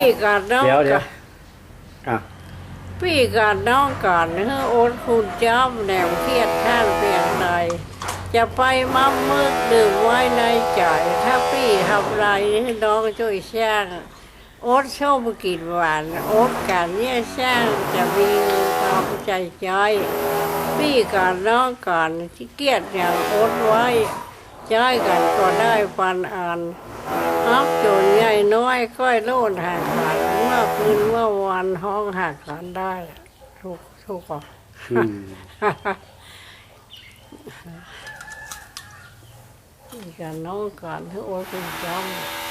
พี่กับน้อง เดี๋ยว กั อ่ะ พี่กับน้องกันเฮ้อโอนคุณจ้อมแหนมเครียดท่านเปลี่ยนใดจะไปมั่มมืดดื่มไว้ในใจถ้าพี่ทำไรให้น้องช่วยช่างโอ๊ตชอบกินหวานโอ๊ตกันเนี่ยช่างจะมีเงินทองใจจ้อยพี่กับน้องกันที่เกียดอย่างโอ๊ตไว้จ้อยกันก็ได้ฟันอ่านอับจนใหญ่น้อยก้อยโลดหักกันเมื่อคืนเมื่อวันห้องหักกันได้ทุกข์ก่อน อืม พี่กับน้องกันที่โอ๊ตคุณจำ